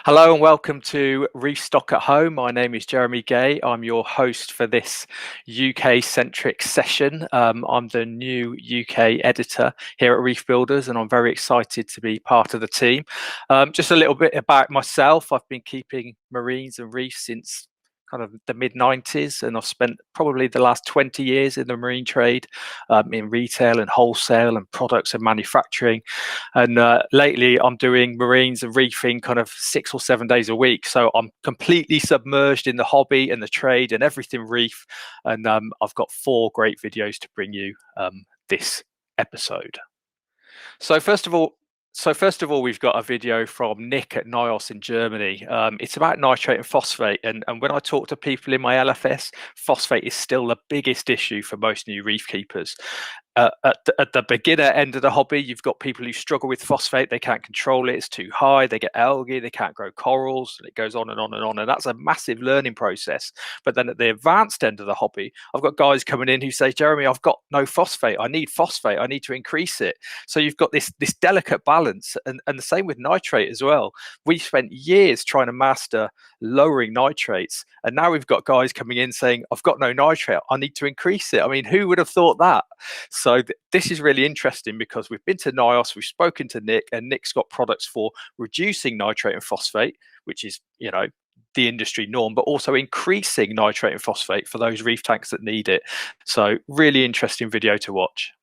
Hello and welcome to ReefStock at Home. My name is Jeremy Gay. I'm your host for this UK-centric session. I'm the new UK editor here at Reef Builders, and I'm very excited to be part of the team. Just a little bit about myself. I've been keeping marines and reefs since kind of the mid-90s, and I've spent probably the last 20 years in the marine trade, in retail and wholesale and products and manufacturing. And lately I'm doing marines and reefing kind of 6 or 7 days a week. So I'm completely submerged in the hobby and the trade and everything reef. And I've got 4 great videos to bring you this episode. So first of all, we've got a video from Nick at NIOS in Germany. It's about nitrate and phosphate. And when I talk to people in my LFS, phosphate is still the biggest issue for most new reef keepers. At the beginner end of the hobby, you've got people who struggle with phosphate. They can't control it. It's too high. They get algae. They can't grow corals. And it goes on and on and on. And that's a massive learning process. But then at the advanced end of the hobby, I've got guys coming in who say, Jeremy, I've got no phosphate. I need phosphate. I need to increase it. So you've got this delicate balance. And the same with nitrate as well. We spent years trying to master lowering nitrates. And now we've got guys coming in saying, I've got no nitrate. I need to increase it. I mean, who would have thought that? So this is really interesting because we've been to NIOS, we've spoken to Nick, and Nick's got products for reducing nitrate and phosphate, which is, the industry norm, but also increasing nitrate and phosphate for those reef tanks that need it. So really interesting video to watch.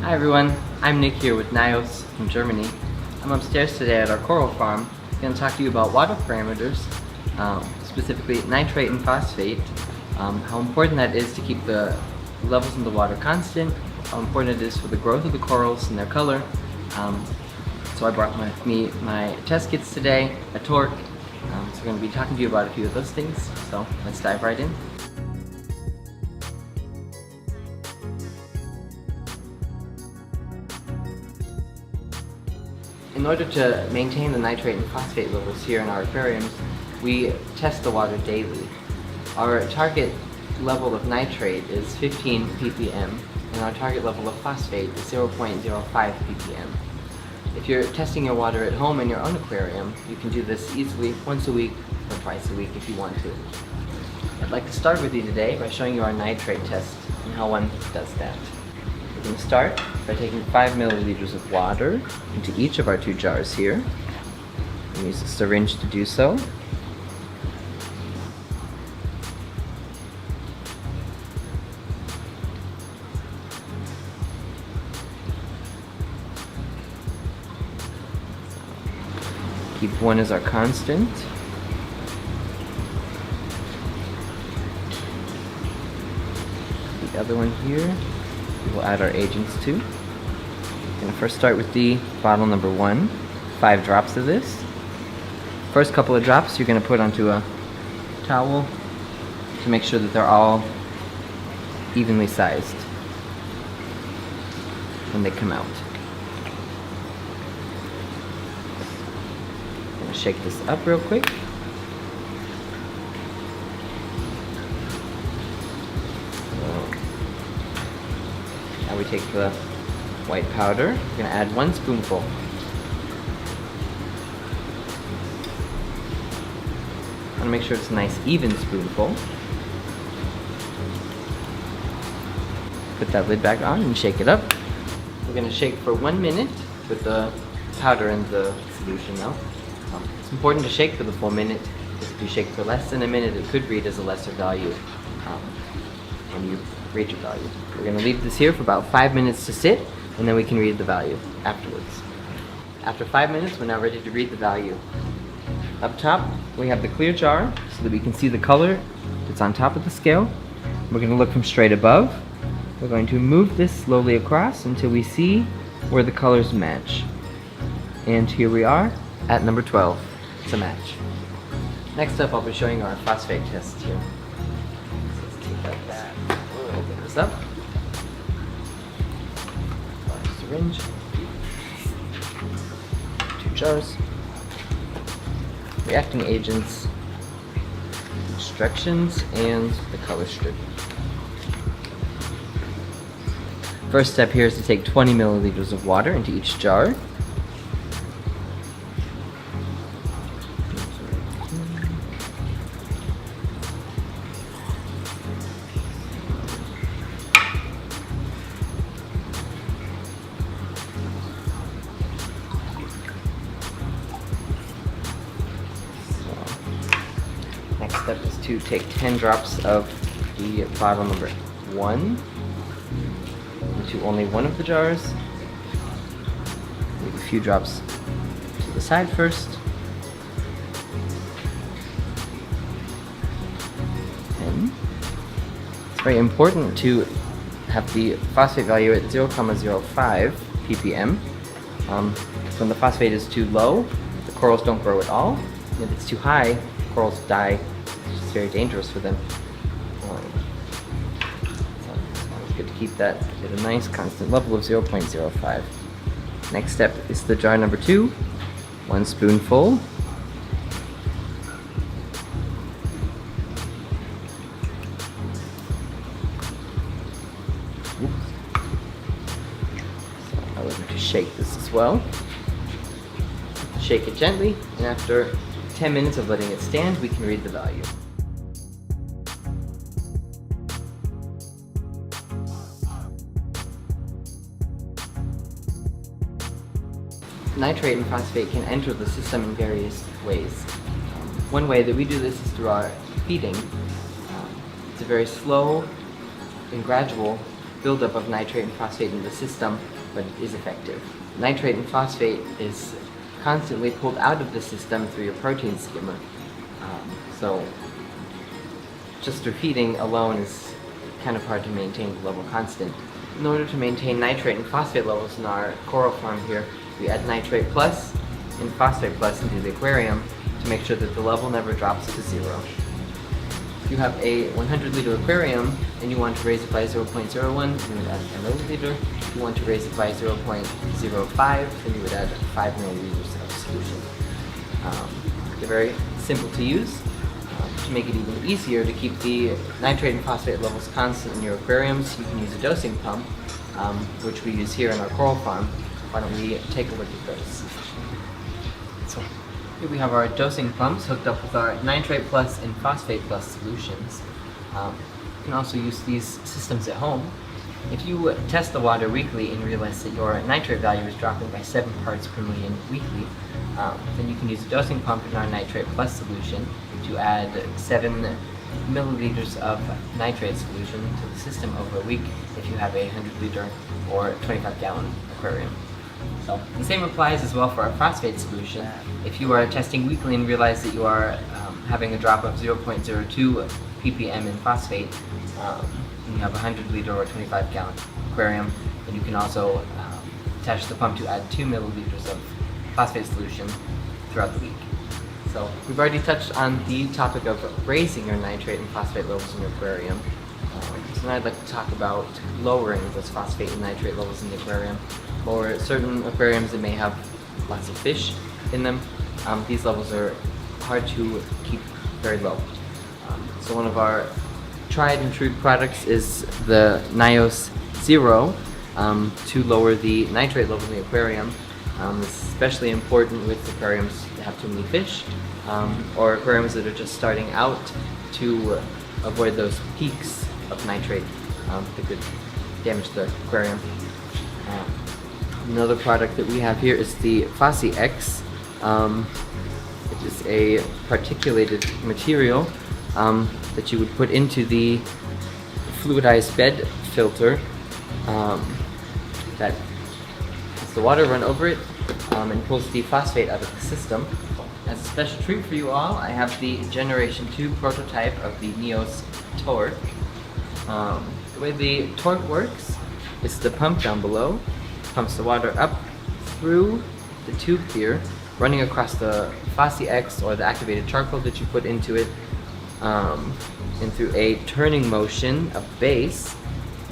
Hi everyone, I'm Nick here with NIOS from Germany. I'm upstairs today at our coral farm. I'm going to talk to you about water parameters, specifically nitrate and phosphate, how important that is to keep the levels in the water constant, how important it is for the growth of the corals and their color. So I brought with me my test kits today, a torque, so we're going to be talking to you about a few of those things, so let's dive right in. In order to maintain the nitrate and phosphate levels here in our aquariums, we test the water daily. Our target level of nitrate is 15 ppm, and our target level of phosphate is 0.05 ppm. If you're testing your water at home in your own aquarium, you can do this easily once a week or twice a week if you want to. I'd like to start with you today by showing you our nitrate test and how one does that. We're going to start by taking 5 milliliters of water into each of our 2 jars here. And use a syringe to do so. Keep 1 as our constant. The other one here, we'll add our agents to. We're going to first start with the bottle number 1, 5 drops of this. First couple of drops you're going to put onto a towel to make sure that they're all evenly sized when they come out. I'm going to shake this up real quick. Now we take the white powder. We're going to add 1 spoonful. I want to make sure it's a nice even spoonful. Put that lid back on and shake it up. We're going to shake for 1 minute with the powder in the solution now. It's important to shake for the full minute, because if you shake for less than a minute, it could read as a lesser value when you read your value. We're going to leave this here for about 5 minutes to sit, and then we can read the value afterwards. After 5 minutes, we're now ready to read the value. Up top, we have the clear jar so that we can see the color that's on top of the scale. We're going to look from straight above. We're going to move this slowly across until we see where the colors match. And here we are at number 12. It's a match. Next up, I'll be showing our phosphate test here. So let's take that. Open this up. Syringe. 2 jars. Reacting agents. Instructions and the color strip. First step here is to take 20 milliliters of water into each jar. Next step is to take 10 drops of the bottle number 1 into only one of the jars. Leave a few drops to the side first. And it's very important to have the phosphate value at 0.05 ppm. When the phosphate is too low, the corals don't grow at all. And if it's too high, corals die. It's very dangerous for them. So it's always good to keep that at a nice constant level of 0.05. Next step is the jar number 2. 1 spoonful. So I'll let you shake this as well. Shake it gently, and after 10 minutes of letting it stand, we can read the value. Nitrate and phosphate can enter the system in various ways. One way that we do this is through our feeding. It's a very slow and gradual buildup of nitrate and phosphate in the system, but it is effective. Nitrate and phosphate is constantly pulled out of the system through your protein skimmer. So just through feeding alone is kind of hard to maintain the level constant. In order to maintain nitrate and phosphate levels in our coral farm here, we add nitrate plus and phosphate plus into the aquarium to make sure that the level never drops to 0. If you have a 100-liter aquarium and you want to raise it by 0.01, you would add a milliliter. If you want to raise it by 0.05, then you would add 5 milliliters of solution. They're very simple to use. To make it even easier to keep the nitrate and phosphate levels constant in your aquariums, you can use a dosing pump, which we use here in our coral farm. Why don't we take a look at those? So here we have our dosing pumps hooked up with our nitrate plus and phosphate plus solutions. You can also use these systems at home. If you test the water weekly and realize that your nitrate value is dropping by 7 parts per million weekly, then you can use a dosing pump in our nitrate plus solution to add 7 milliliters of nitrate solution to the system over a week if you have a 100-liter or 25-gallon aquarium. So the same applies as well for our phosphate solution. If you are testing weekly and realize that you are having a drop of 0.02 ppm in phosphate, and you have a 100-liter or 25-gallon aquarium, then you can also attach the pump to add 2 milliliters of phosphate solution throughout the week. So we've already touched on the topic of raising your nitrate and phosphate levels in your aquarium. So now I'd like to talk about lowering those phosphate and nitrate levels in the aquarium. For certain aquariums that may have lots of fish in them, these levels are hard to keep very low. So one of our tried and true products is the NIOS Zero to lower the nitrate level in the aquarium. This is especially important with aquariums that have too many fish, or aquariums that are just starting out, to avoid those peaks of nitrate that could damage the aquarium. Another product that we have here is the Phosphate X. It is a particulated material that you would put into the fluidized bed filter that lets the water run over it and pulls the phosphate out of the system. As a special treat for you all, I have the Generation 2 prototype of the NIOS Torque. The way the torque works is the pump down below pumps the water up through the tube here, running across the Phosphate X or the activated charcoal that you put into it, and through a turning motion of base,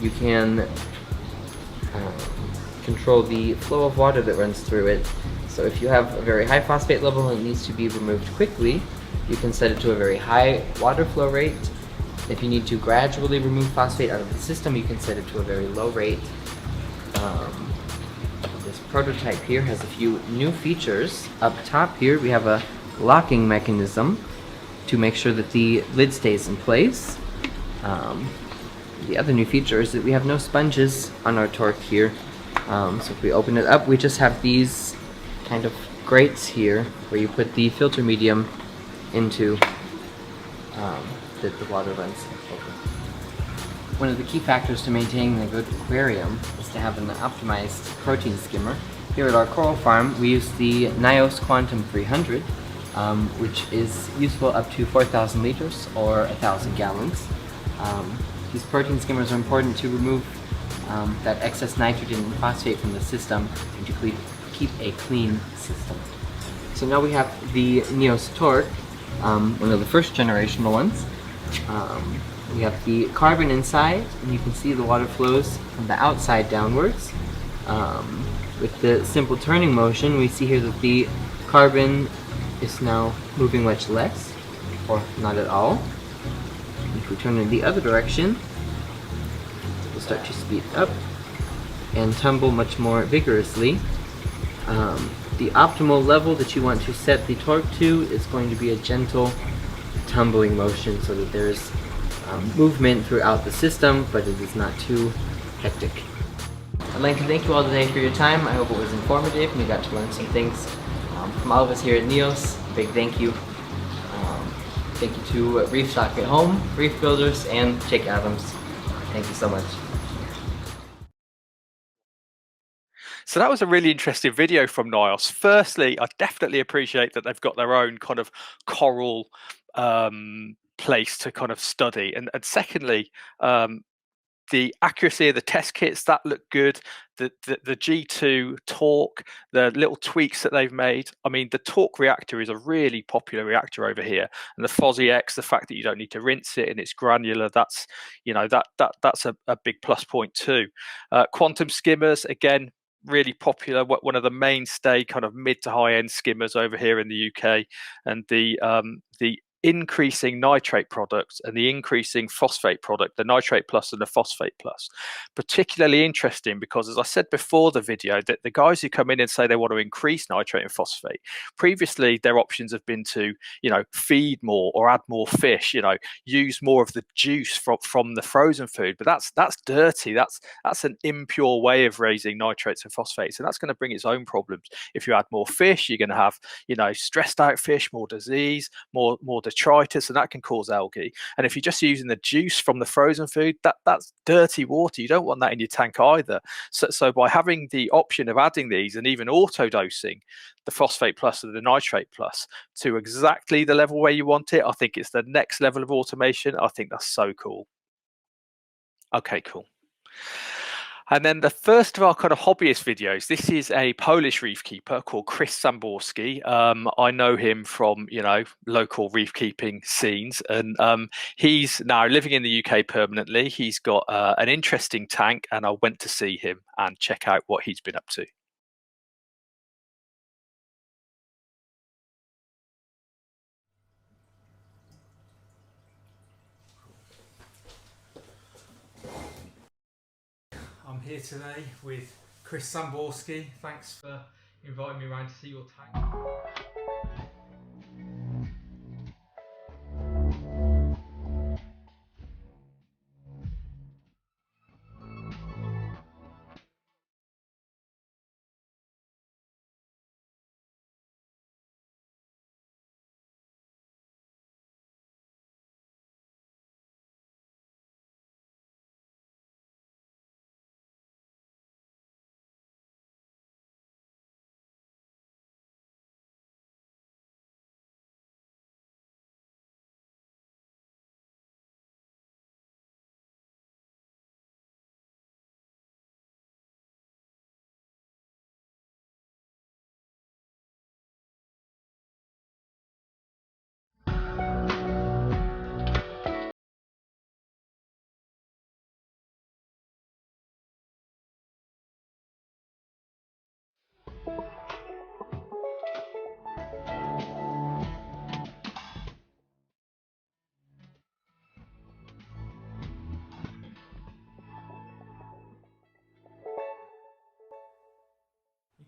you can control the flow of water that runs through it. So if you have a very high phosphate level and it needs to be removed quickly, you can set it to a very high water flow rate. If you need to gradually remove phosphate out of the system, you can set it to a very low rate. This prototype here has a few new features. Up top here we have a locking mechanism to make sure that the lid stays in place. The other new feature is that we have no sponges on our torque here. So if we open it up, we just have these kind of grates here where you put the filter medium into that the water runs over. One of the key factors to maintaining a good aquarium is to have an optimized protein skimmer. Here at our coral farm, we use the NIOS Quantum 300, which is useful up to 4,000 liters or 1,000 gallons. These protein skimmers are important to remove that excess nitrogen and phosphate from the system and to keep a clean system. So now we have the NIOS Torque, one of the first generational ones. We have the carbon inside, and you can see the water flows from the outside downwards. With the simple turning motion, we see here that the carbon is now moving much less, or not at all. If we turn in the other direction, it will start to speed up and tumble much more vigorously. The optimal level that you want to set the torque to is going to be a gentle tumbling motion so that there's movement throughout the system, but it is not too hectic. I'd like to thank you all today for your time. I hope it was informative and you got to learn some things. From all of us here at NIOS, a big thank you. Thank you to ReefStock at Home, Reef Builders, and Jake Adams. Thank you so much. So that was a really interesting video from NIOS. Firstly, I definitely appreciate that they've got their own kind of coral place to kind of study. And secondly, the accuracy of the test kits, that looked good. The G2 torque, the little tweaks that they've made. I mean, the torque reactor is a really popular reactor over here, and the Phosphate X, the fact that you don't need to rinse it and it's granular, that's, you know, that's a big plus point too. Quantum skimmers, again, really popular, one of the mainstay kind of mid to high end skimmers over here in the UK, and the increasing nitrate products and the increasing phosphate product, the nitrate plus and the phosphate plus. Particularly interesting because, as I said before the video, that the guys who come in and say they want to increase nitrate and phosphate, previously their options have been to, you know, feed more or add more fish, you know, use more of the juice from the frozen food. But that's dirty. That's an impure way of raising nitrates and phosphates, and that's going to bring its own problems. If you add more fish, you're going to have, you know, stressed out fish, more disease, more detritus, and that can cause algae. And if you're just using the juice from the frozen food, that's dirty water. You don't want that in your tank either. So by having the option of adding these and even auto dosing the phosphate plus and the nitrate plus to exactly the level where you want it, I think it's the next level of automation. I think that's so cool. Okay, cool. And then the first of our kind of hobbyist videos, this is a Polish reef keeper called Chris Samborski. I know him from, you know, local reef keeping scenes, and he's now living in the UK permanently. He's got an interesting tank, and I went to see him and check out what he's been up to. I'm here today with Chris Samborski. Thanks for inviting me around to see your tank.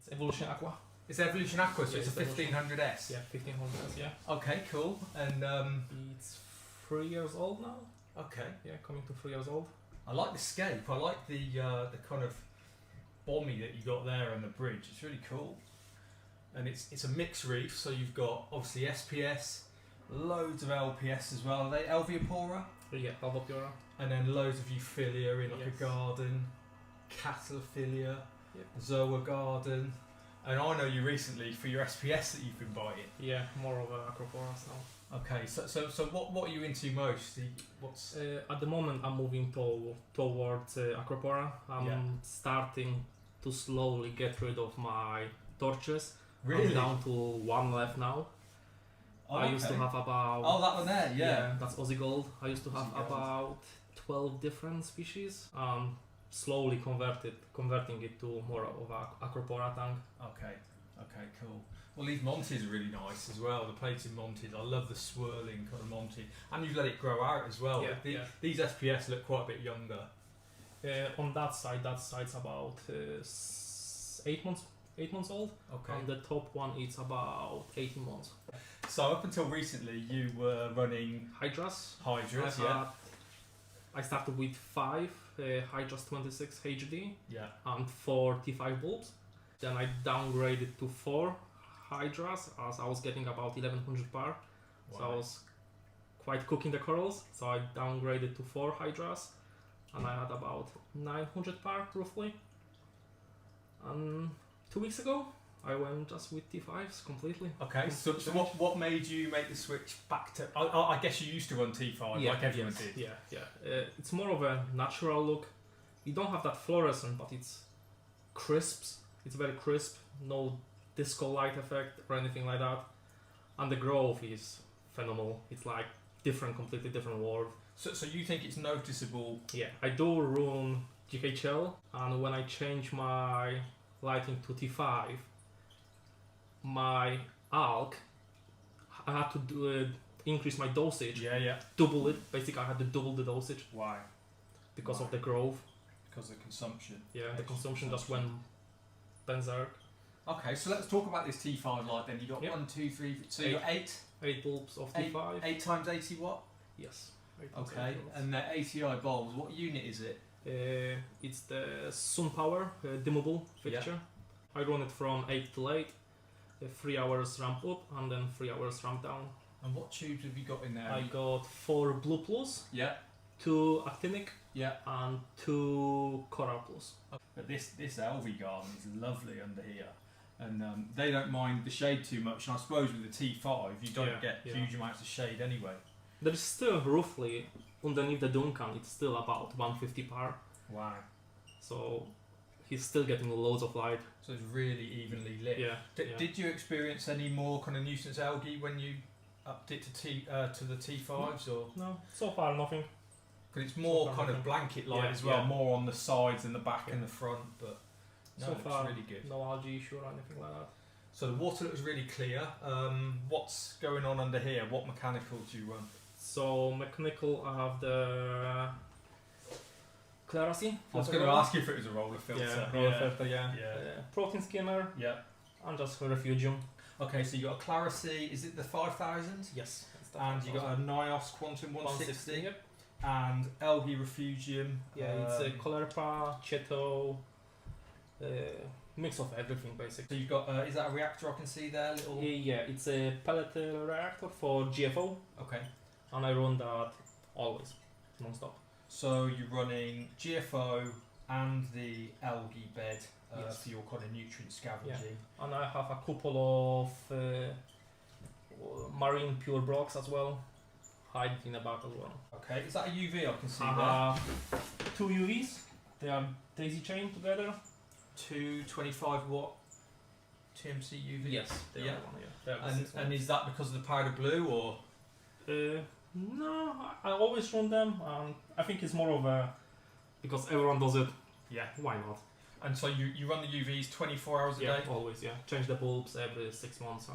It's Evolution Aqua. It's Evolution Aqua, so Yeah, it's a it's Evolution. 1500S. Yeah, 1500s, yeah. Okay, cool. And It's 3 years old now. okay, Yeah, coming to 3 years old. I like the scape. I like the kind of bommy that you got there on the bridge. It's really cool. And it's a mixed reef, so you've got obviously SPS, loads of LPS as well. Are they Alveopora? Yeah, Albopura. And then loads of Euphilia in like a Yes. garden, Cataphilia, Yep. Zoa garden. And I know you recently for your SPS that you've been buying. Yeah, more of a Acroporas now. Okay, so what are you into most? What's At the moment, I'm moving towards Acropora. I'm Yeah. starting to slowly get rid of my torches. really? I'm down to one left now. Oh, I used to okay. have about... Oh, that one there, yeah. that's Aussie Gold. I used to have Aussie Gold. about 12 different species. Slowly converting it to more of a Acropora tank. Okay, cool. Well, these Monties are really nice as well. The plated Monties, I love the swirling kind of Monty, and you've let it grow out as well. Yeah, yeah. These SPS look quite a bit younger. On that side's about 8 months old. Okay. And the top one is about 18 months. So up until recently, you were running Hydras. Hydras, I started with 5 Hydras 26 HD yeah. and 4 T5 bulbs. Then I downgraded to 4 Hydras as I was getting about 1100 par. So I Wow. was quite cooking the corals. So I downgraded to 4 Hydras and I had about 900 par roughly. And 2 weeks ago I went just with T5s completely. Okay, so what made you make the switch back to... I guess you used to run T5 like everyone did. Yeah. It's more of a natural look. You don't have that fluorescent, but it's crisps. It's very crisp, no disco light effect or anything like that. And the growth is phenomenal. It's like completely different world. So you think it's noticeable? Yeah, I do run GHL, and when I change my lighting to T5, my alg, I had to increase my dosage, Yeah. double it. Basically, I had to double the dosage Why? because of the growth. Because of the consumption. Yeah, the consumption just went berserk. Okay, so let's talk about this T5 light then. You got Yep. 1, 2, 3, so you got 8 bulbs of T5. 8 times 80 watt? Yes. Okay, and the ATI bulbs, what unit is it? It's the Sun Power dimmable fixture. I run it from 8 to 8, 3 hours ramp up and then 3 hours ramp down. And what tubes have you got in there? I got 4 Blue Plus, Yeah, 2 Actinic, yeah. and 2 Coral Plus. But this LV garden is lovely under here. And they don't mind the shade too much. And I suppose with the T5, you don't get huge amounts of shade anyway. There's still roughly, underneath the Duncan, it's still about 150 par. Wow. So he's still getting loads of light. So it's really evenly lit. Yeah. Did you experience any more kind of nuisance algae when you upped it to the T5s, or No, so far nothing. because it's more So far kind of nothing. blanket light Yeah, as well, yeah. more on the sides and the back and the front, but no, So it's far, really good. no algae issue or anything like that. So the water looks really clear. What's going on under here? What mechanical do you run? So mechanical, I have the Clarity. I was going to ask you if it was a roller filter. Yeah, roller filter, yeah. Yeah. Protein skimmer Yeah. and just refugium. Okay, so you got a Clarity. Is it the 5000? Yes. And you got a Nios Quantum 160 Yep. and Algae Refugium. Yeah, it's a Colerpa, Cheto, mix of everything So basically. you've got, is that a reactor I can see there? Little. Yeah, it's a pellet reactor for GFO, Okay. and I run that always, non-stop. So you're running GFO and the algae bed Yes. for your kind of nutrient scavenging. And I have a couple of marine pure blocks as well, hiding in the back as well. Okay, is that a UV I can see I there? have 2 UVs, they are daisy chained together. 225 watt TMC UV? Yes, they Yeah. are one, yeah. They are the And, 6 and ones. is that because of the powder blue or? No, I always run them, and I think it's more of a because everyone does it. Yeah. Why not? And so you run the UVs 24 hours a Yeah, day? always. Yeah, change the bulbs every 6 months,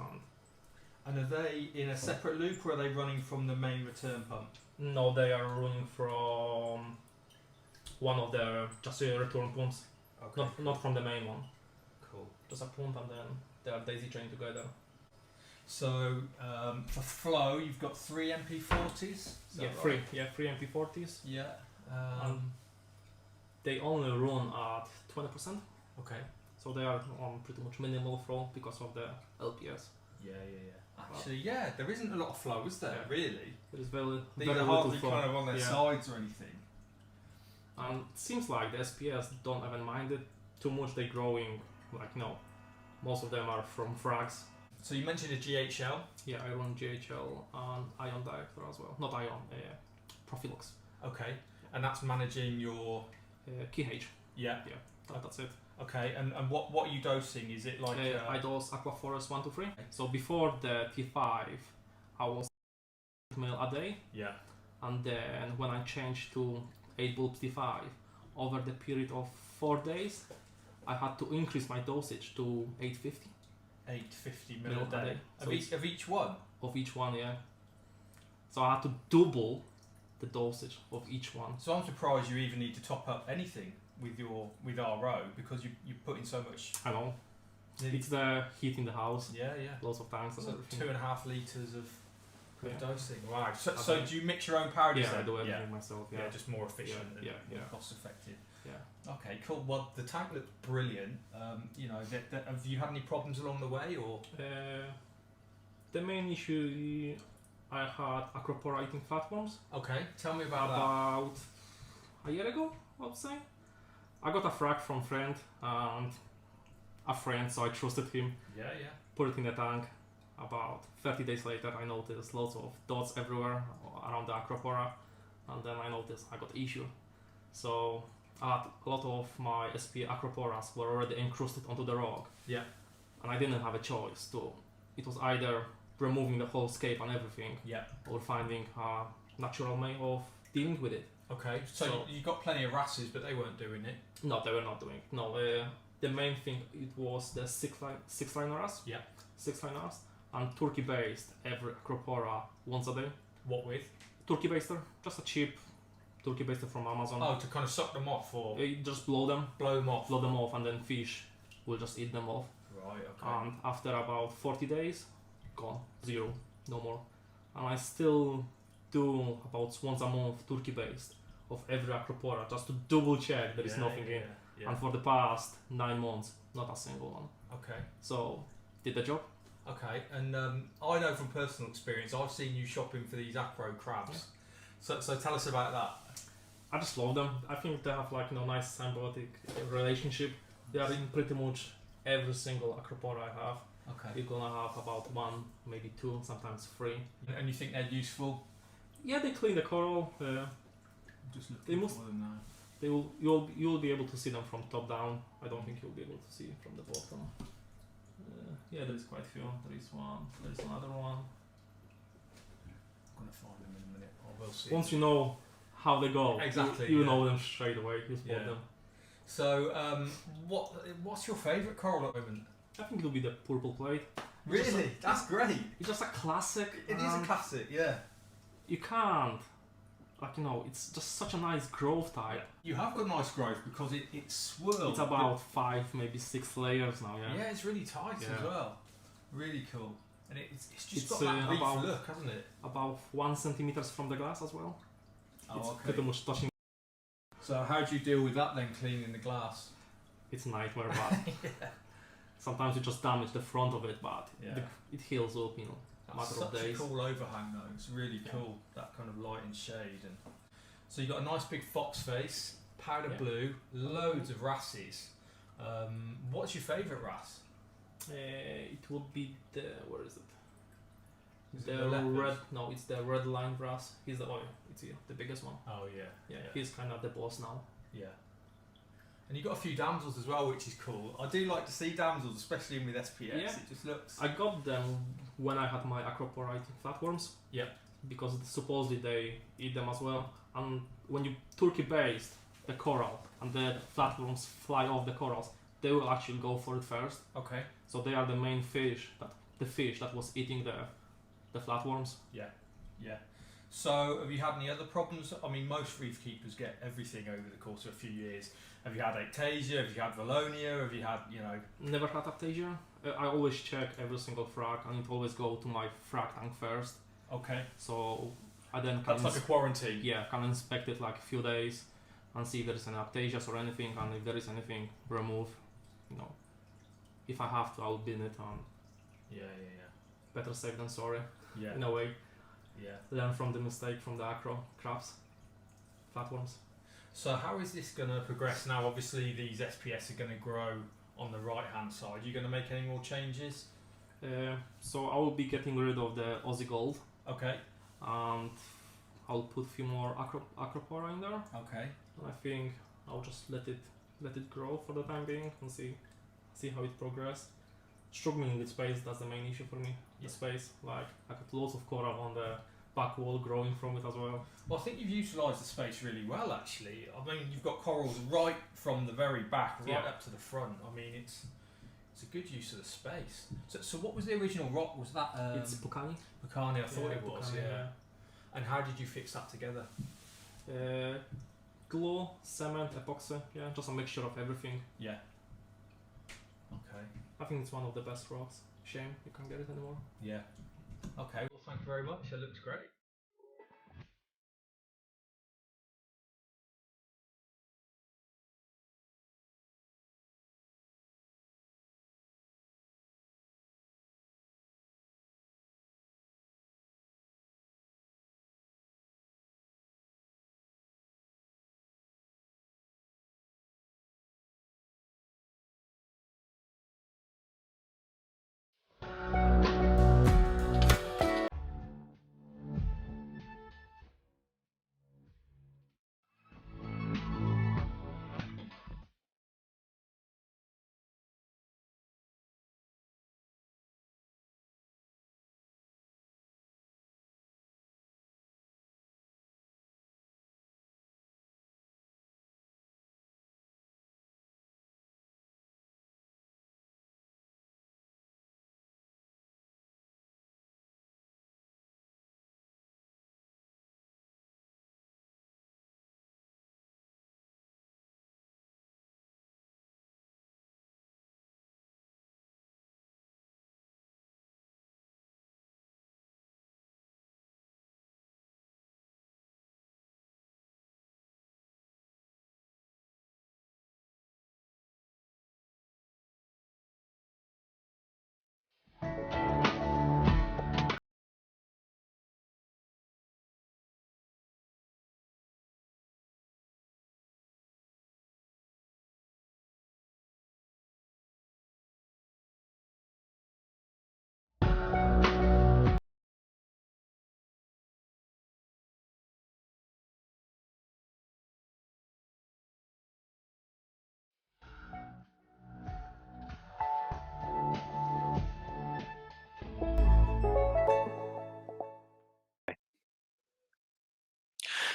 And are they in a separate loop or are they running from the main return pump? no, they are running from one of the just return pumps, Okay. not from the main one. Cool. Just a punt and then they are daisy chained together. So for flow, you've got 3 MP40s. Yeah, right? Three MP40s. Yeah. They only run at 20%, Okay. so they are on pretty much minimal flow because of the LPS. Yeah. Actually, yeah, there isn't a lot of flow, is there? Yeah. Really? It is very These very are little hardly flow. kind of on their Yeah. sides or anything. And it seems like the SPS don't even mind it too much. They're growing, like, most of them are from frags. So you mentioned a GHL. Yeah, I run GHL and Ion Director as well. Not Ion, Profilux. Okay. And that's managing your. KH. Yeah. That's it. Okay. And what are you dosing? Is it like? I dose Aquaforest 1 to 3. So before the T5, I was 8 ml a day, Yeah. and then when I changed to 8 bulbs T5, over the period of 4 days, I had to increase my dosage to 850 850 ml ml a a day. day. Of each one. of each one, yeah. So I had to double the dosage of each one. So I'm surprised you even need to top up anything with RO because you put in so much. I know. It's the heat in the house, Yeah. lots of tanks and So everything. 2.5 litres of Yeah. dosing. Wow. So Okay. do you mix your own powders? Yeah, I then? do everything myself. Yeah, Yeah, just more efficient and Yeah, more yeah. cost effective. yeah. Okay, cool. Well, the tank looks brilliant. Have you had any problems along the way, or? The main issue I had Acropora eating flatworms Okay, tell me about about a year ago, I would say. I got a frag from friend and a friend, so I trusted him. that. Yeah. Put it in the tank. About 30 days later, I noticed lots of dots everywhere around the Acropora, and then I noticed I got issue. So I had a lot of my SP Acroporas were already encrusted onto the rock. Yeah. And I didn't have a choice to. It was either removing the whole scape and everything, Yeah. or finding a natural way of dealing with it. Okay. So, So- you got plenty of wrasses, but they weren't doing it. No, they were not doing it. No, the main thing it was the six liners. Yeah. 6 liners and turkey based every Acropora once a day. What with? Turkey baster, just a cheap turkey baster from Amazon. Oh, to kind of suck them off or You just blow them blow them off. and then fish will just eat them off. Right. Okay. And after about 40 days, gone, 0, no more. And I still do about once a month turkey based of every Acropora just to double check there is nothing in. Yeah. And for the past 9 months, not a single one. Okay. So did the job. Okay. And I know from personal experience, I've seen you shopping for these acro crabs. So tell us about that. I just love them. I think they have like nice symbiotic relationship. They are in pretty much every single Acropora I have. Okay. You're gonna have about 1, maybe 2, sometimes 3. And you think they're useful? Yeah, they clean the coral. Just They looking must- for them now. You'll be able to see them from top down. I don't think you'll be able to see from the bottom. Yeah, there is quite a few. There is one. There is another one. I'm gonna find them in a minute. Or we'll see. Once you know how they go, Exactly, you yeah. know them straight away. You spot Yeah. them. So, what's your favourite coral at the moment? I think it'll be the purple plate. Really? That's great. It's just a classic. It is a and classic, yeah. You can't. It's just such a nice growth type. You have got nice growth because it swirls. It's about 5, maybe 6 layers now. Yeah. Yeah, it's really tight as Yeah. well. Really cool. And it's just It's, got that reef about- look, hasn't it? About 1 centimeters from the glass as well. Oh, It's okay. pretty much touching. So how do you deal with that then, cleaning the glass? It's a nightmare, but sometimes you just damage the front of it, but Yeah. it heals up, That's matter of such a days. cool overhang though. It's really Yeah. cool, that kind of light and shade. And so you've got a nice big fox face, powder Yeah. blue, loads of wrasses. What's your favourite wrasse? It would be the where is it? Is it The leopard? red. No, it's the red line brass. He's it's here, the biggest one. Oh yeah. Yeah, he's kind of the boss now. Yeah. And you've got a few damsels as well, which is cool. I do like to see damsels, especially with SPX. Yeah. It just looks. I got them when I had my Acropora eating flatworms. Yeah. Because supposedly they eat them as well. And when you turkey baste the coral and the flatworms fly off the corals, they will actually go for it first. Okay. So they are the main fish, the fish that was eating the flatworms. Yeah. So, have you had any other problems? I mean, most reef keepers get everything over the course of a few years. Have you had ectasia? Have you had valonia? Have you had, Never had ectasia. I always check every single frag, and it always go to my frag tank first. Okay. So I then can That's like a quarantine. Yeah, can inspect it like a few days and see if there is any ectasias or anything, and if there is anything, remove. If I have to, I'll bin it, and Yeah. better safe than sorry. Yeah. In a way, Yeah. learn from the mistake from the acro crabs, flatworms. So how is this going to progress now? Obviously, these SPS are going to grow on the right-hand side. Are you going to make any more changes? So I will be getting rid of the Aussie Gold, Okay. and I'll put a few more acropora in there. Okay. And I think I'll just let it grow for the time being and see how it progresses. Struggling with space, that's the main issue for me. Yeah. The space, like I got lots of coral on the back wall growing from it as well. Well, I think you've utilised the space really well, actually. I mean, you've got corals right from the very back, right up to the front. I mean, it's a good use of the space. So what was the original rock? Was that It's Pucani. Pucani? I thought it was. Pucani, Yeah. And how did you fix that together? Glue, cement, epoxy. Yeah, just a mixture of everything. Yeah. Okay. I think it's one of the best rocks. Shame you can't get it anymore. Yeah. Okay. Well, thank you very much. It looks great.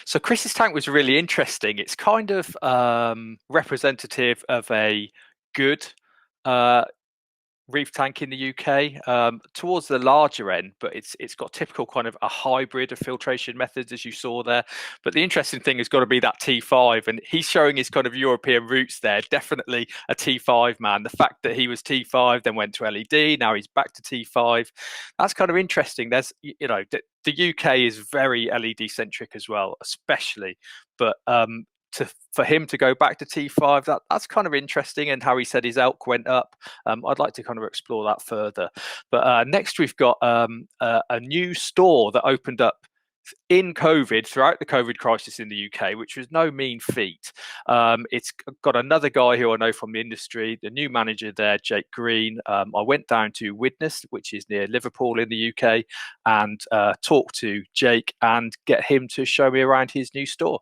So Chris's tank was really interesting. It's kind of representative of a good reef tank in the UK, towards the larger end, but it's got typical kind of a hybrid of filtration methods, as you saw there. But the interesting thing has got to be that T5, and he's showing his kind of European roots there. Definitely a T5 man. The fact that he was T5, then went to LED, now he's back to T5. That's kind of interesting. There's, the UK is very LED centric as well, especially, but for him to go back to T5, that's kind of interesting, and how he said his elk went up. I'd like to kind of explore that further. But next we've got a new store that opened up in COVID, throughout the COVID crisis in the UK, which was no mean feat. It's got another guy who I know from the industry, the new manager there, Jake Green. I went down to Widnes, which is near Liverpool in the UK, and talked to Jake and get him to show me around his new store.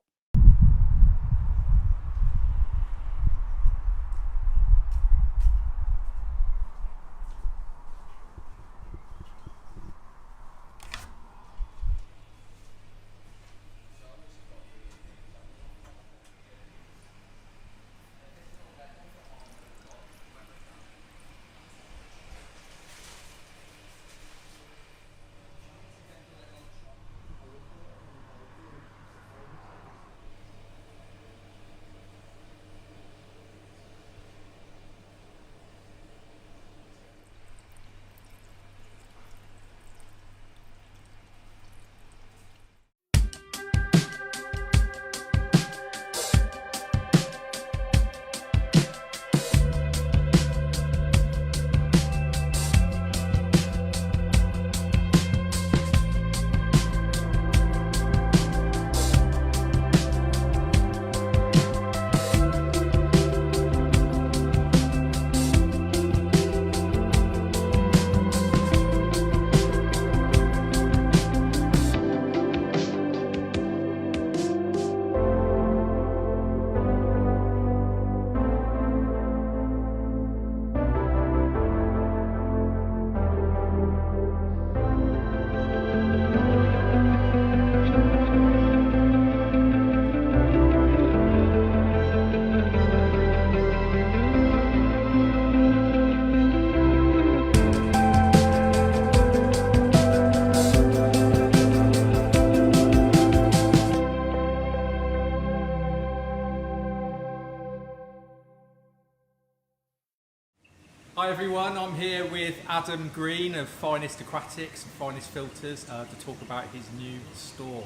Hi everyone, I'm here with Adam Green of Finest Aquatics, Finest Filters, to talk about his new store.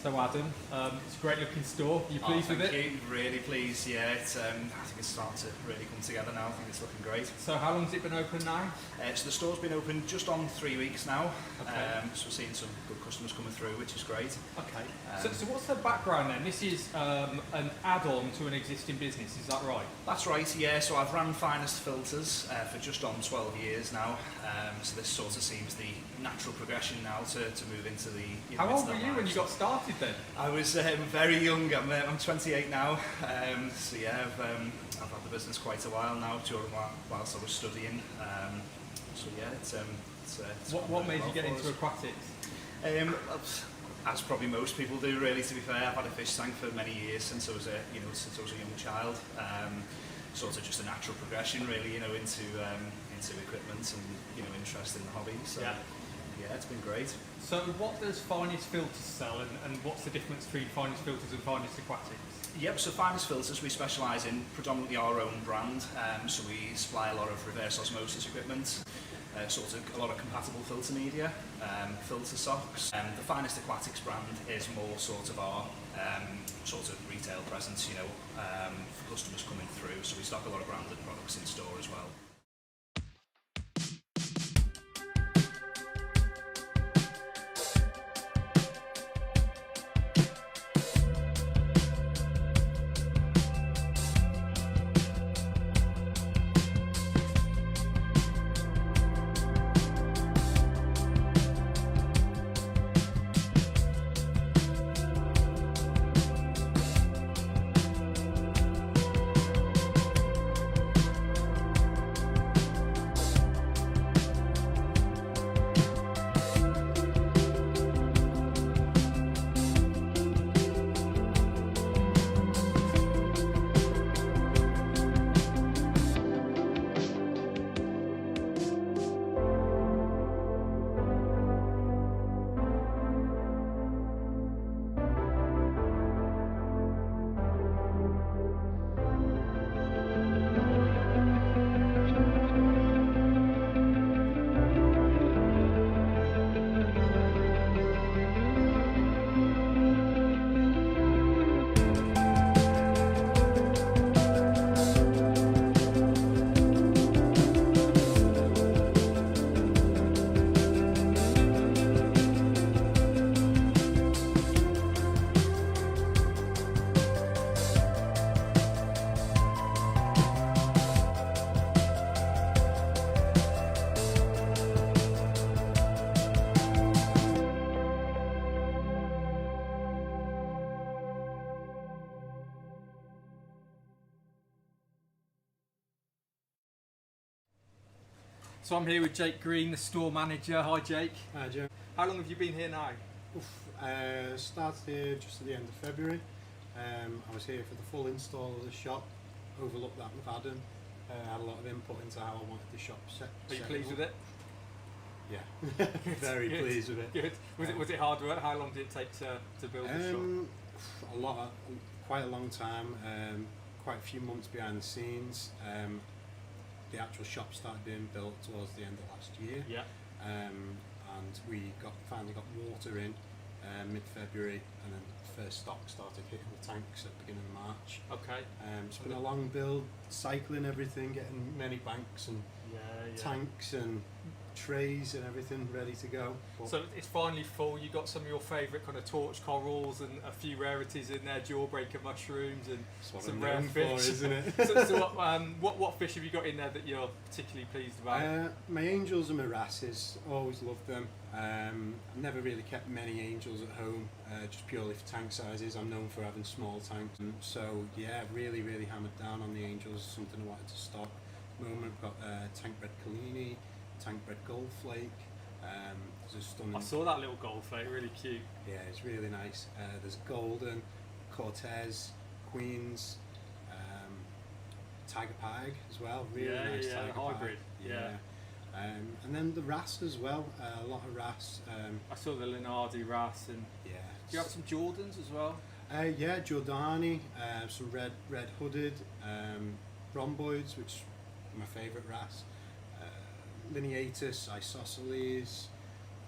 So Adam, it's a great looking store. Are you pleased with it? Thank you, really pleased, yeah. I think it's starting to really come together now. I think it's looking great. So how long has it been open now? So the store's been open just on 3 weeks now. Okay. So we're seeing some good customers coming through, which is great. Okay. So what's the background then? This is an add-on to an existing business, is that right? That's right, yeah. So I've run Finest Filters for just on 12 years now. So this sort of seems the natural progression now to move into the... How old were you when you got started then? I was very young. I'm 28 now. So yeah, I've had the business quite a while now, whilst I was studying. So yeah, it's What made you get into aquatics? As probably most people do, really. To be fair, I've had a fish tank for many years since I was a young child. Sort of just a natural progression, really, into equipment and interest in the hobby. So yeah, it's been great. So what does Finest Filters sell, and what's the difference between Finest Filters and Finest Aquatics? Yep, so Finest Filters, we specialise in predominantly our own brand. So we supply a lot of reverse osmosis equipment, sort of a lot of compatible filter media, filter socks. The Finest Aquatics brand is more sort of our sort of retail presence, for customers coming through. So we stock a lot of branded products in store as well. So I'm here with Jake Green, the store manager. Hi Jake. Hi Joe. How long have you been here now? Started here just at the end of February. I was here for the full install of the shop, overlooked that with Adam. Had a lot of input into how I wanted the shop set. Are you pleased with it? Yeah, very Good. pleased with it. Good. Was it hard work? How long did it take to build the shop? Quite a long time. Quite a few months behind the scenes. The actual shop started being built towards the end of last year. Yeah. And we finally got water in mid-February, and then the first stock started hitting the tanks at the beginning of March. Okay. It's been a long build, cycling everything, getting many banks and tanks and trays and everything ready to go. But so it's finally full. You got some of your favourite kind of torch corals and a few rarities in there, jawbreaker mushrooms and some rare fish, isn't it? so what fish have you got in there that you're particularly pleased about? My angels and my wrasses, always loved them. I've never really kept many angels at home, just purely for tank sizes. I'm known for having small tanks, and so yeah, really hammered down on the angels. Something I wanted to stock. At the moment, I've got tank bred Collini, tank bred gold flake. There's a stunning. I saw that little gold flake, really cute. Yeah, it's really nice. There's golden, Cortez, Queens, Tiger Pike as well. Really nice Tiger hybrid. Pike. Yeah. And then the wrasse as well. A lot of wrasse. I saw the Lenardi wrasse, and yeah. do you have some Jordans as well? Yeah, Giordani, some red hooded, rhomboids, which are my favourite wrasse. lineatus, isosceles,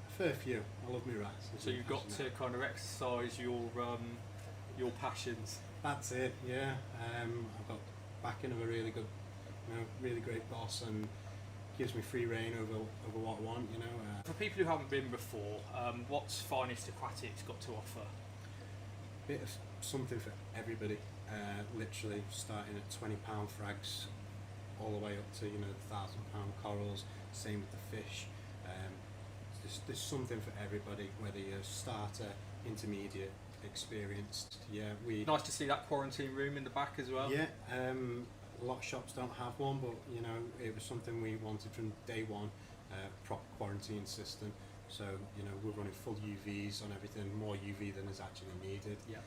a fair few. I love my rats. So you've got to kind of exercise your passions. That's it, yeah. I've got backing of a really good, really great boss, and gives me free reign over what I want, For people who haven't been before, what's Finest Aquatics got to offer? Bit of something for everybody. Literally starting at £20 frags, all the way up to £1,000 corals. Same with the fish. There's something for everybody, whether you're starter, intermediate, experienced. Yeah, Nice to see that quarantine room in the back as well. Yeah, a lot of shops don't have one, but it was something we wanted from day one. Proper quarantine system. So we're running full UVs on everything, more UV than is actually needed. Yeah.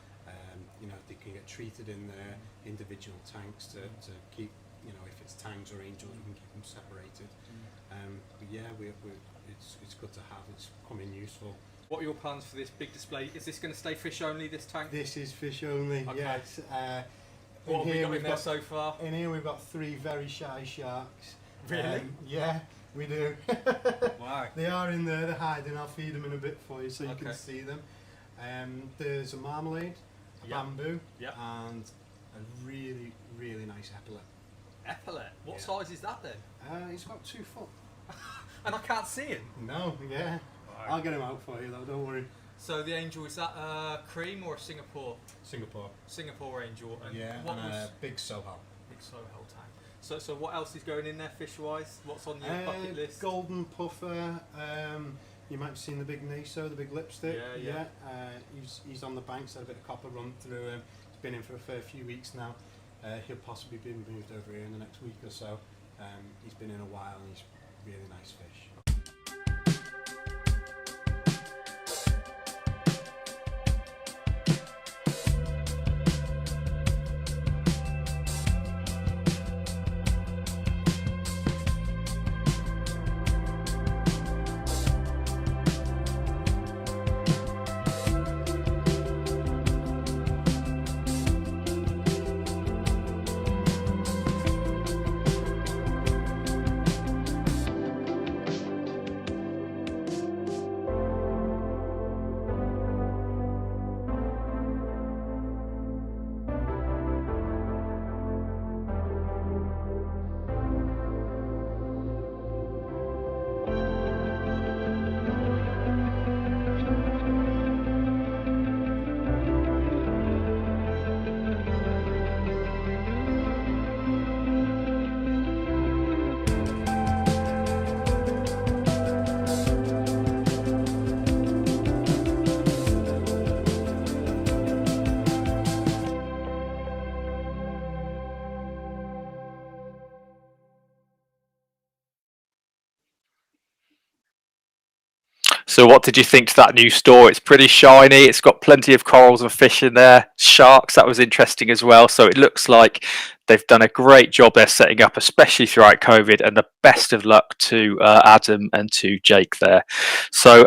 They can get treated in their individual tanks to keep, if it's tangs or angels, we can keep them separated. But yeah, it's good to have. It's coming useful. What are your plans for this big display? Is this going to stay fish only, this tank? This is fish only. Okay. Yes. What have we got in there so far? In here we've got 3 very shy sharks. Really? Yeah, we do. Wow. They are in there, they're hiding. I'll feed them in a bit for you so you Okay. can see them. There's a marmalade, a Yeah. bamboo, Yeah. and a really, really nice epaulet. Epaulet? What Yeah. size is that then? He's about 2 foot. And I can't see him. No, yeah. I'll get him out for you though, don't worry. So the angel, is that cream or a Singapore? Singapore. Singapore angel. And Yeah, what and was a big Soho. big Soho tank. So what else is going in there fish wise? What's on your bucket list? Golden puffer. You might have seen the big Naso, the big lipstick. Yeah. He's on the banks, had a bit of copper run through him. He's been in for a fair few weeks now. He'll possibly be moved over here in the next week or so. He's been in a while and he's really nice fish. So what did you think to that new store? It's pretty shiny. It's got plenty of corals and fish in there. Sharks, that was interesting as well. So it looks like they've done a great job there setting up, especially throughout COVID. And the best of luck to Adam and to Jake there. So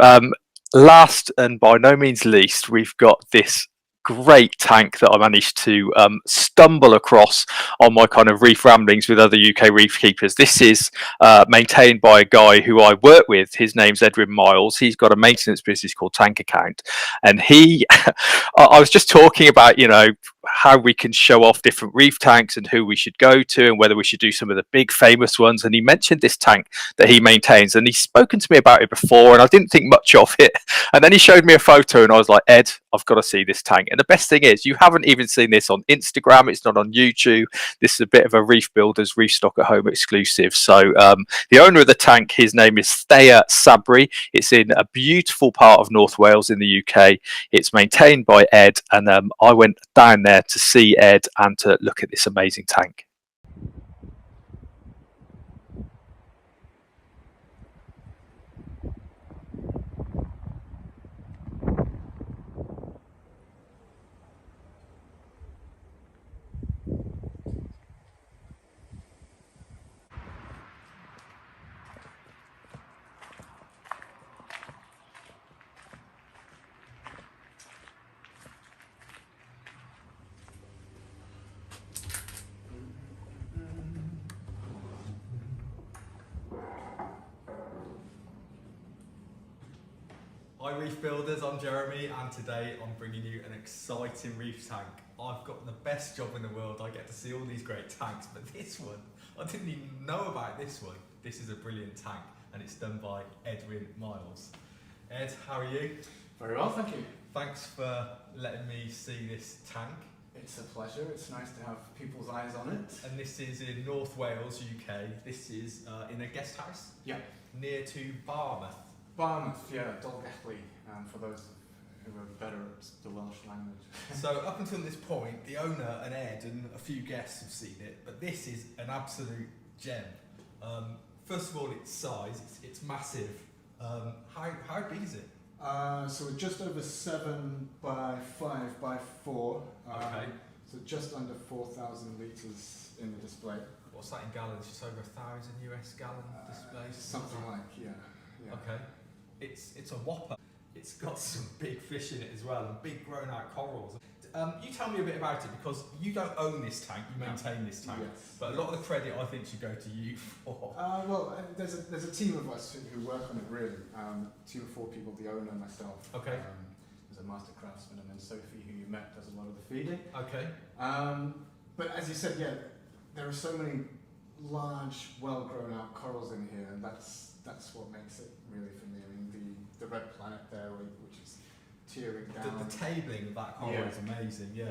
last and by no means least, we've got this great tank that I managed to stumble across on my kind of reef ramblings with other UK reef keepers. This is maintained by a guy who I work with. His name's Edwin Miles. He's got a maintenance business called Tank Account, and he I was just talking about how we can show off different reef tanks and who we should go to and whether we should do some of the big famous ones, and he mentioned this tank that he maintains, and he's spoken to me about it before and I didn't think much of it, and then he showed me a photo and I was like, Ed, I've got to see this tank. And the best thing is, you haven't even seen this on Instagram. It's not on YouTube. This is a bit of a Reef Builders ReefStock at Home exclusive. So the owner of the tank, his name is Thea Sabri. It's in a beautiful part of North Wales in the UK. It's maintained by Ed, and I went down there to see Ed and to look at this amazing tank. Hi Reef Builders, I'm Jeremy and today I'm bringing you an exciting reef tank. I've got the best job in the world, I get to see all these great tanks, but this one, I didn't even know about this one. This is a brilliant tank and it's done by Edwin Miles. Ed, how are you? Very well, thank you. Thanks for letting me see this tank. It's a pleasure. It's nice to have people's eyes on it. And this is in North Wales, UK. This is in a guest house? Yeah. Near to Barmouth. Barmouth, yeah, Dolgelly, for those who are better at the Welsh language. So up until this point, the owner and Ed and a few guests have seen it, but this is an absolute gem. First of all, its size, it's massive. How big is it? So we're just over 7 by 5 by 4. Okay. So just under 4,000 litres in the display. What's that in gallons? Just over 1,000 US gallon display? Something like, yeah. Okay. It's a whopper. It's got some big fish in it as well and big grown out corals. You tell me a bit about it because you don't own this tank, you maintain this tank. Yes. But a lot of the credit I think should go to you for. Well, there's a team of us who work on it really. Team of 4 people, the owner, myself. Okay. There's a master craftsman and then Sophie, who you met, does a lot of the feeding. Okay. But as you said, yeah, there are so many large, well-grown out corals in here, and that's what makes it really for me. I mean, the red planet there, which is tearing down. The tabling of that coral is amazing, yeah.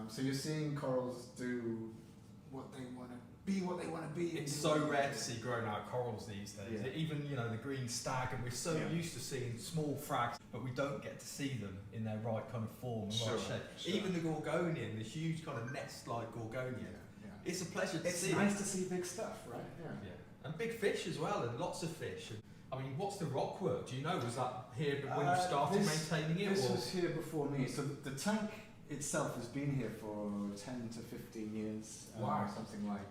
So you're seeing corals do what they want to be, what they want to be. It's so rare to see grown out corals these days. Yeah. Even, you know, the green stag, and we're so used to seeing small frags, but we don't get to see them in their right kind of form and right shape. Sure. Even the gorgonian, the huge kind of nest-like gorgonian. It's a pleasure to see. It's nice to see big stuff, right? Yeah. And big fish as well, and lots of fish. I mean, what's the rock work? Do you know? Was that here when you started maintaining it? This was here before me. So the tank itself has been here for 10 to 15 years, Wow. something like,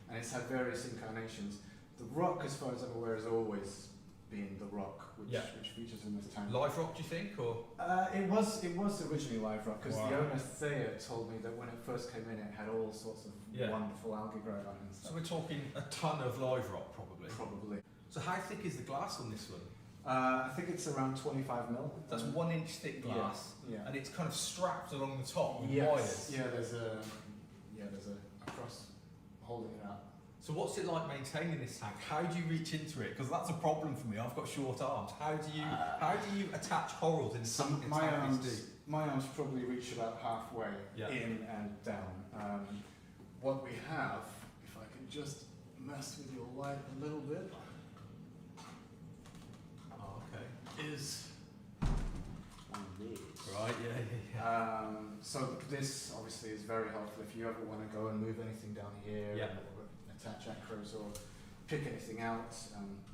and it's had various incarnations. The rock, as far as I'm aware, has always been the rock, which features in this tank. Live rock, do you think, or? It was originally live rock because Wow. the owner Thea told me that when it first came in, it had all sorts of wonderful algae growing on it and So stuff. we're talking a ton of live rock, probably. Probably. So how thick is the glass on this one? I think it's around 25 mil. That's 1 inch thick glass, Yeah. and it's kind of strapped along the top with Yes. wires. Yeah, there's a cross holding it up. So what's it like maintaining this tank? How do you reach into it? Because that's a problem for me. I've got short arms. How do you attach corals in some My arms probably reach about halfway in and down. What we have, if I can just mess with your light a little bit, is one of these. Right, yeah. So this obviously is very helpful if you ever want to go and move anything down here, or attach acros or pick anything out.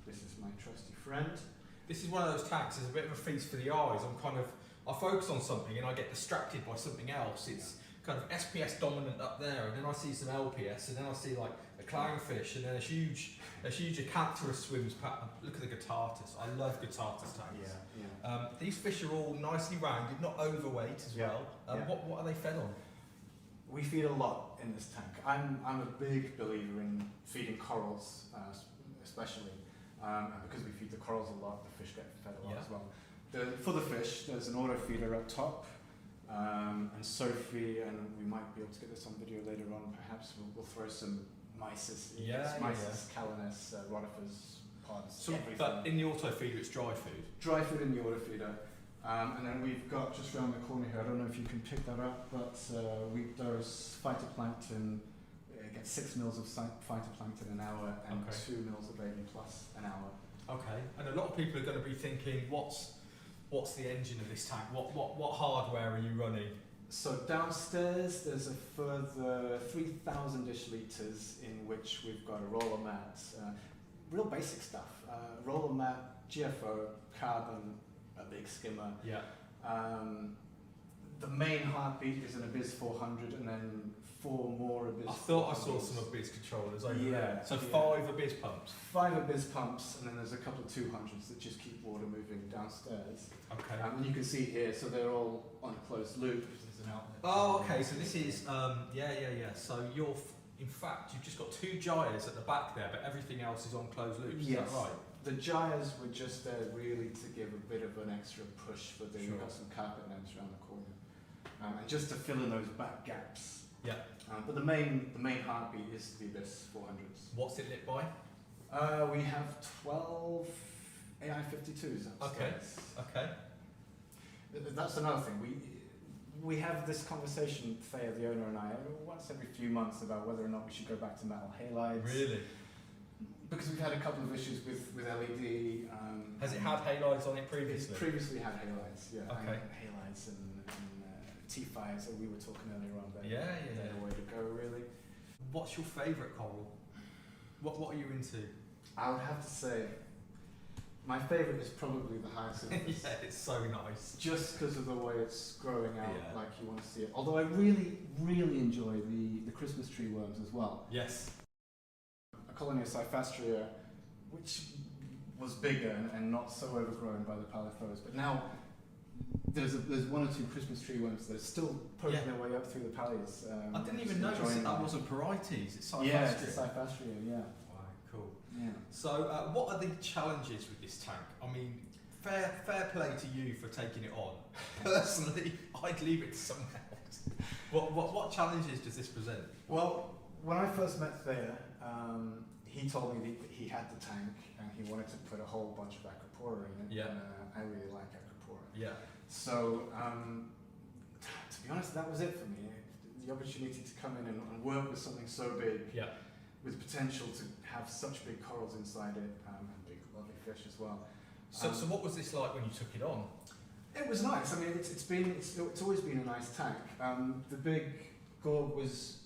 This is my trusty friend. This is one of those tanks. It's a bit of a feast for the eyes. I focus on something and I get distracted by something else. It's kind of SPS dominant up there, and then I see some LPS, and then I see like a clownfish, and then a huge Acanthurus swims past. Look at the Guttatus. I love Guttatus tanks. These fish are all nicely rounded, not overweight as well. What are they fed on? We feed a lot in this tank. I'm a big believer in feeding corals, especially, and because we feed the corals a lot, the fish get fed a lot as well. For the fish, there's an auto feeder up top. And Sophie, and we might be able to get this on video later on, perhaps we'll throw some mysis, calanus, rotifers, pods, So, everything. but in the auto feeder, it's dry food. Dry food in the auto feeder. And then we've got just around the corner here, I don't know if you can pick that up, but there's phytoplankton. It gets 6 mils of phytoplankton an hour and 2 mils of baby plus an hour. Okay. And a lot of people are going to be thinking, what's the engine of this tank? What hardware are you running? So downstairs there's a further 3,000-ish litres in which we've got a roller mat, real basic stuff. Roller mat, GFO, carbon, a big skimmer. Yeah. The main heartbeat is an Abyss 400 and then 4 more Abyss. I thought I saw some Abyss controllers over there. So 5 Abyss pumps. 5 Abyss pumps, and then there's a couple of 200s that just keep water moving downstairs. Okay. And you can see here, so they're all on a closed loop. There's an outlet. Oh, okay. So this is So in fact, you've just got 2 gyres at the back there, but everything else is on closed loops. Is Yes. that right? The gyres were just there really to give a bit of an extra push for the, Sure. you've got some carpet nets around the corner. And just to fill in those back gaps. Yeah. But the main heartbeat is the Abyss 400s. What's it lit by? We have 12 AI52s upstairs. Okay. That's another thing. We have this conversation, Thea, the owner, and I, once every few months about whether or not we should go back to metal halides. Really? Because we've had a couple of issues with LED. Has it had halides on it It's previously? previously had halides, yeah. Okay. And halides and T5s that we were talking earlier on. Yeah. They're the way to go, really. What's your favourite coral? What are you into? I would have to say, my favourite is probably the hyacinthus. Yeah, it's so nice. Just because of the way it's growing out, Yeah. like you want to see it. Although I really, really enjoy the Christmas tree worms as well. Yes. A colony of Cyphastria, which was bigger and not so overgrown by the Palithos, but now there's 1 or 2 Christmas tree worms that are still poking their way up through the pallies. I didn't even notice that wasn't varieties. It's Cyphastria. Yeah, it's Cyphastria, yeah. Wow, cool. Yeah. So, what are the challenges with this tank? I mean, fair play to you for taking it on. Personally, I'd leave it to someone else. What challenges does this present? Well, when I first met Thea, he told me that he had the tank and he wanted to put a whole bunch of Acropora in it. Yeah. And I really like Acropora. Yeah. So, to be honest, that was it for me. The opportunity to come in and work with something so big, Yeah. with potential to have such big corals inside it, and big lovely fish as well. So what was this like when you took it on? It was nice. I mean, it's always been a nice tank. The big gorg was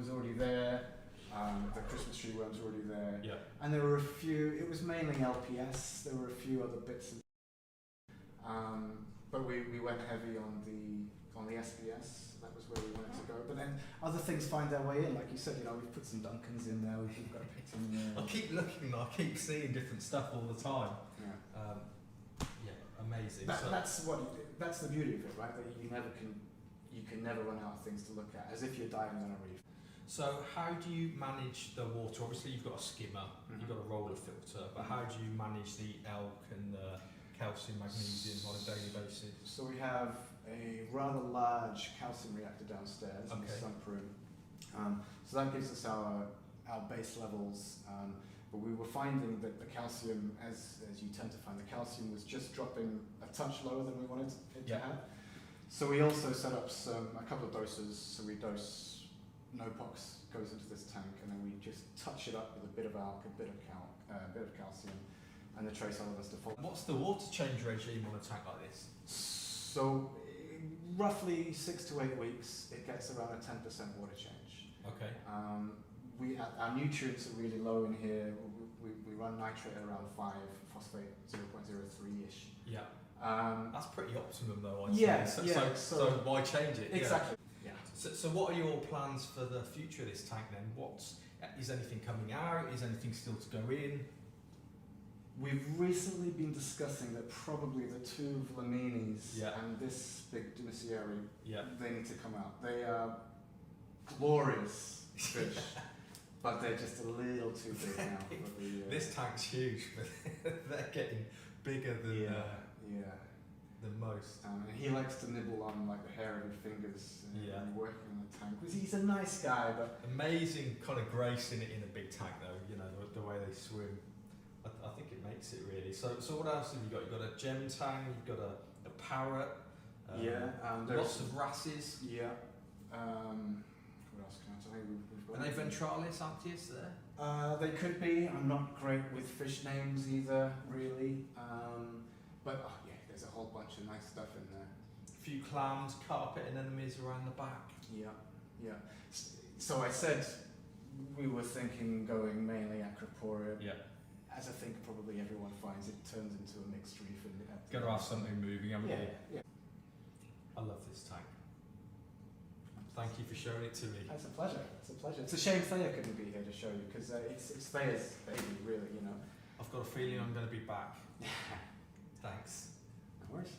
already there. The Christmas tree worms were already there. Yeah. And there were a few. It was mainly LPS. There were a few other bits. But we went heavy on the SBS. That was where we wanted to go. But then other things find their way in. Like you said, we've put some Duncans in there. We've got a in there. I keep looking. I keep seeing different stuff all the time. Yeah. Amazing. That's the beauty of it, right? That you can never run out of things to look at, as if you're diving on a reef. So how do you manage the water? Obviously you've got a skimmer, you've got a roller filter, but how do you manage the elk and the calcium magnesium on a daily basis? So we have a rather large calcium reactor downstairs in the sump room. So that gives us our base levels. But we were finding that the calcium, as you tend to find, the calcium was just dropping a touch lower than we wanted it to have. So we also set up a couple of doses. So we dose Nopox goes into this tank, and then we just touch it up with a bit of alk, a bit of calcium, and the trace elements default. What's the water change regime on a tank like this? So roughly 6 to 8 weeks, it gets around a 10% water change. Okay. Our nutrients are really low in here. We run nitrate at around 5, phosphate 0.03-ish. Yeah. That's pretty optimum though, I'd say. Yeah. So why change it? Exactly. Yeah. So what are your plans for the future of this tank then? Is anything coming out? Is anything still to go in? We've recently been discussing that probably the 2 Vlaminis and this big Dimisieri, they need to come out. They are glorious fish. But they're just a little too big now for the... This tank's huge, but they're getting bigger than most. And he likes to nibble on like the hair of your fingers and working on the tank. He's a nice guy, but... Amazing kind of grace in a big tank though, the way they swim. I think it makes it really. So what else have you got? You've got a gem tang, you've got a parrot, lots of wrasses. Yeah. What else can I tell you? Are they ventralis, Antius there? They could be. I'm not great with fish names either, really. But there's a whole bunch of nice stuff in there. A few clams, carpet anemones around the back. Yeah. So I said we were thinking going mainly Acropora. Yeah. As I think probably everyone finds, it turns into a mixed reef. Got to have something moving, haven't you? Yeah. I love this tank. Thank you for showing it to me. It's a pleasure. It's a shame Thea couldn't be here to show you, because it's Thea's baby, really, I've got a feeling I'm going to be back. Thanks. No worries.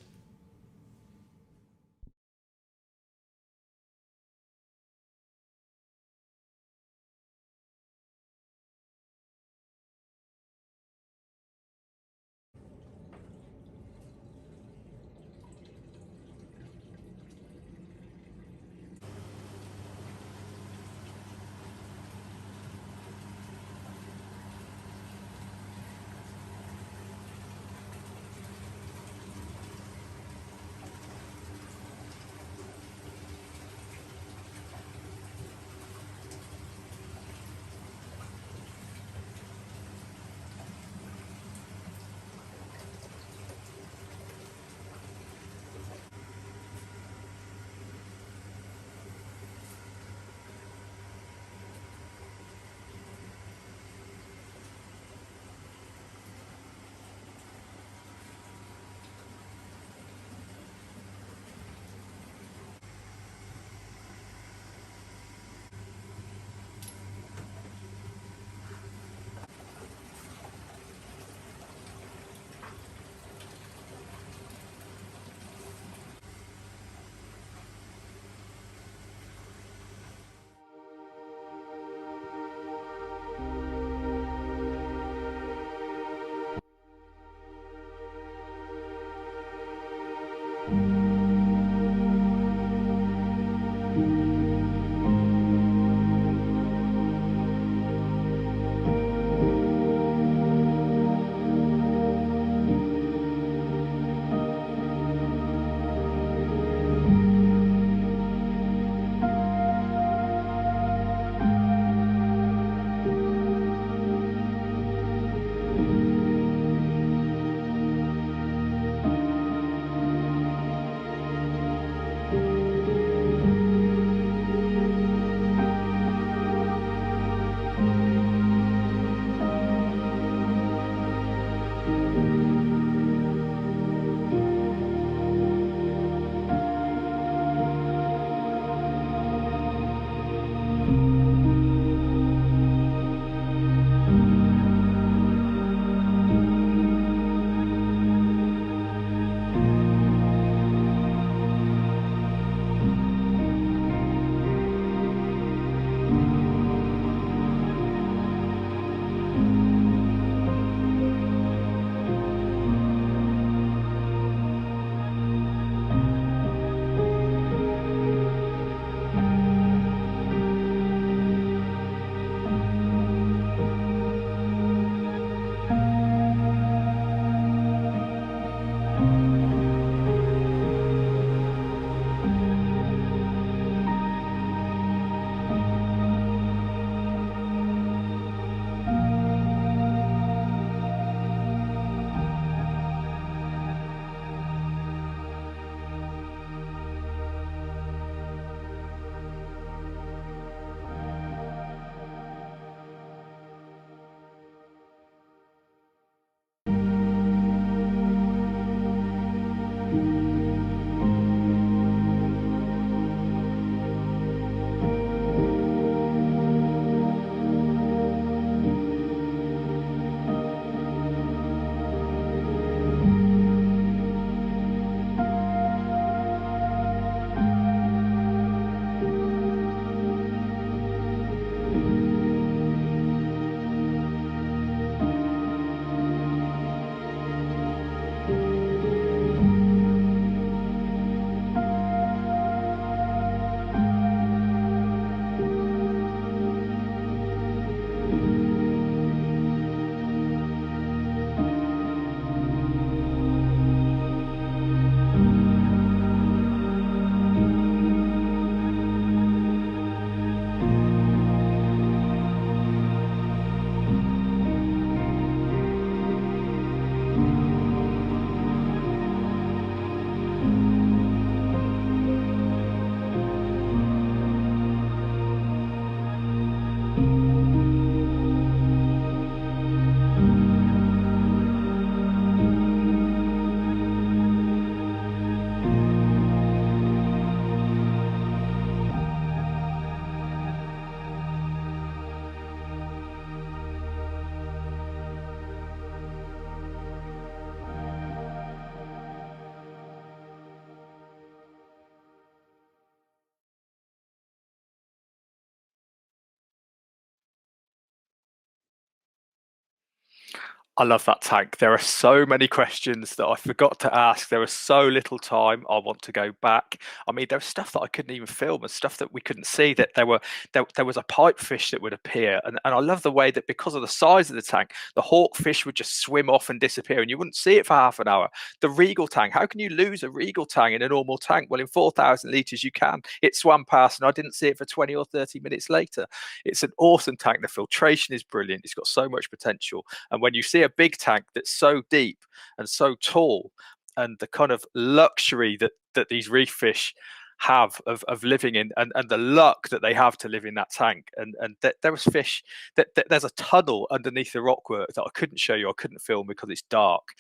I love that tank. There are so many questions that I forgot to ask. There was so little time. I want to go back. I mean, there was stuff that I couldn't even film and stuff that we couldn't see. That there was a pipefish that would appear, and I love the way that because of the size of the tank, the hawkfish would just swim off and disappear, and you wouldn't see it for half an hour. The regal tank. How can you lose a regal tank in a normal tank? Well, in 4,000 liters, you can. It swam past, and I didn't see it for 20 or 30 minutes later. It's an awesome tank. The filtration is brilliant. It's got so much potential, and when you see a big tank that's so deep and so tall, and the kind of luxury that these reef fish have of living in, and the luck that they have to live in that tank, and there was fish that there's a tunnel underneath the rockwork that I couldn't show you, I couldn't film because it's dark,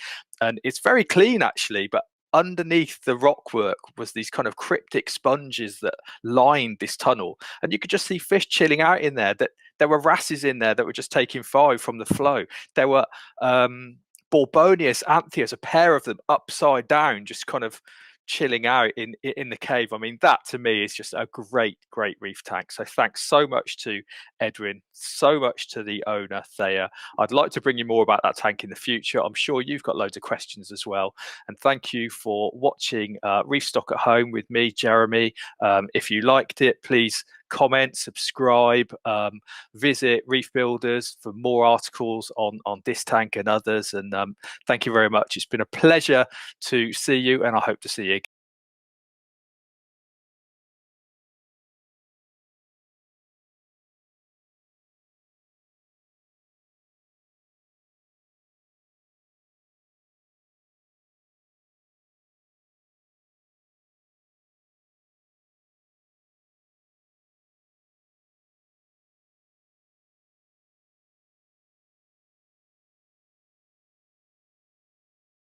and it's very clean actually, but underneath the rockwork was these kind of cryptic sponges that lined this tunnel, and you could just see fish chilling out in there. That there were wrasses in there that were just taking 5 from the flow. There were Borbonius anthias, a pair of them upside down, just kind of chilling out in the cave. I mean, that to me is just a great reef tank. So thanks so much to Edwin, so much to the owner Thea. I'd like to bring you more about that tank in the future. I'm sure you've got loads of questions as well. And thank you for watching ReefStock at Home with me, Jeremy. If you liked it, please comment, subscribe, visit Reef Builders for more articles on this tank and others. And thank you very much. It's been a pleasure to see you, and I hope to see you again.